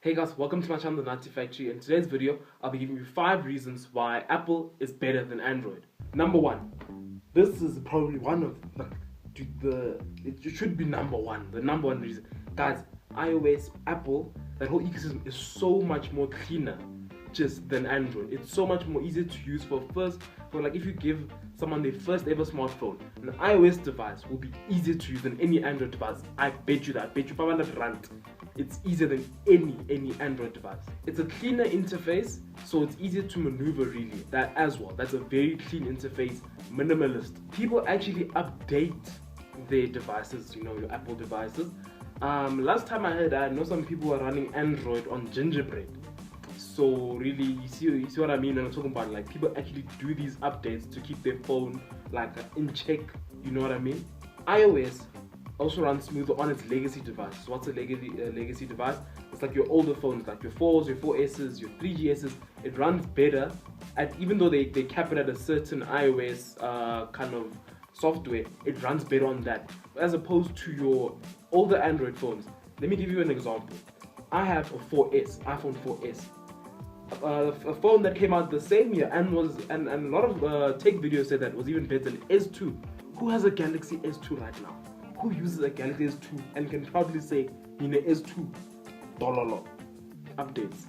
Hey guys, welcome to my channel, The Nutty Factory. In today's video, I'll be giving you 5 reasons why Apple is better than Android. Number 1. This is probably one of it should be number 1. The number 1 reason. Guys, iOS, Apple, that whole ecosystem is so much more cleaner just than Android. It's so much more easier to use for like if you give someone their first ever smartphone, an iOS device will be easier to use than any Android device. I bet you that. I bet you 500 rand. It's easier than any Android device. It's a cleaner interface, so it's easier to maneuver really. That as well. That's a very clean interface, minimalist. People actually update their devices, your Apple devices. Last time I heard, I know some people were running Android on Gingerbread. So really, you see what I mean when I'm talking about, like, people actually do these updates to keep their phone like in check. You know what I mean? iOS also runs smoother on its legacy devices. What's a legacy device? It's like your older phones, like your 4s, your 4Ss, your 3GSs. It runs better, even though they cap it at a certain iOS kind of software. It runs better on that, as opposed to your older Android phones. Let me give you an example. I have a iPhone 4S. A phone that came out the same year and a lot of tech videos said that was even better than S2. Who has a Galaxy S2 right now? Who uses a Galaxy S2 and can proudly say, S2? Dollar. Updates.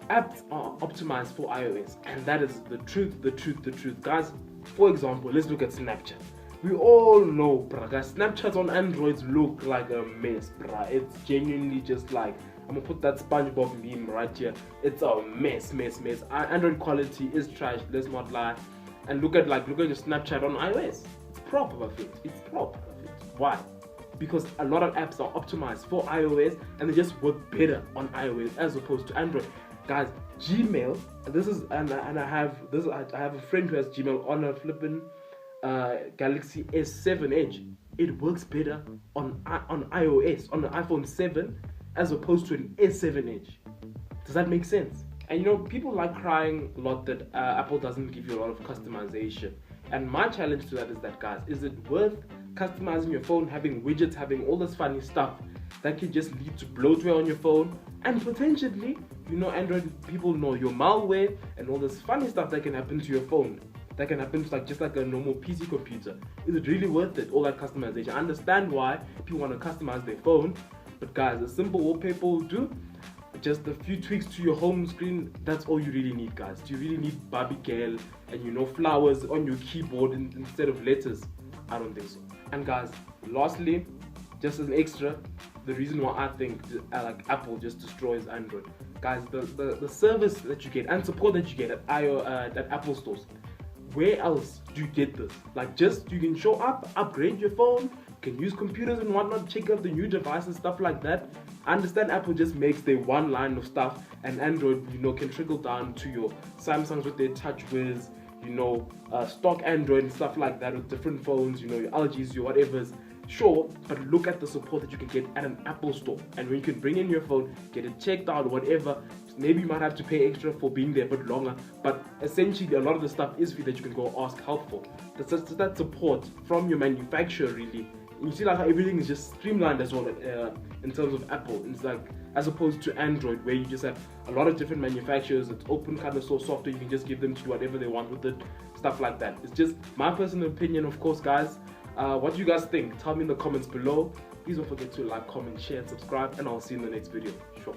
Apps are optimized for iOS, and that is the truth. Guys, for example, let's look at Snapchat. We all know, bruh, guys, Snapchats on Androids look like a mess, bruh. It's genuinely just like, I'm gonna put that SpongeBob meme right here. It's a mess. Android quality is trash, let's not lie. And look at your Snapchat on iOS. It's proper perfect. Why? Because a lot of apps are optimized for iOS and they just work better on iOS as opposed to Android. Guys, Gmail, I have a friend who has Gmail on a flippin' Galaxy S7 Edge. It works better on iOS, on the iPhone 7, as opposed to an S7 Edge. Does that make sense? And people like crying a lot that Apple doesn't give you a lot of customization. And my challenge to that is that, guys, is it worth customizing your phone, having widgets, having all this funny stuff that can just lead to bloatware on your phone, and potentially, Android people know your malware and all this funny stuff that can happen to your phone, that can happen to just like a normal PC computer. Is it really worth it, all that customization? I understand why people want to customize their phone, but guys, a simple wallpaper will do. Just a few tweaks to your home screen, that's all you really need, guys. Do you really need Barbie girl and flowers on your keyboard instead of letters? I don't think so. And guys, lastly, just as an extra, the reason why I think like Apple just destroys Android, guys, the service that you get and support that you get at Apple stores. Where else do you get this? You can show up, upgrade your phone, you can use computers and whatnot, check out the new devices, stuff like that. I understand Apple just makes their one line of stuff, and Android, can trickle down to your Samsungs with their TouchWiz, stock Android and stuff like that with different phones, your LGs, your whatevers. Sure, but look at the support that you can get at an Apple store. And when you can bring in your phone, get it checked out, whatever, maybe you might have to pay extra for being there a bit longer, but essentially a lot of the stuff is free that you can go ask help for. That's that support from your manufacturer, really. And you see how everything is just streamlined as well in terms of Apple. It's like, as opposed to Android, where you just have a lot of different manufacturers. It's open kind of source software. You can just give them to do whatever they want with it, stuff like that. It's just my personal opinion, of course, guys. What do you guys think? Tell me in the comments below. Please don't forget to like, comment, share, and subscribe, and I'll see you in the next video. Sure.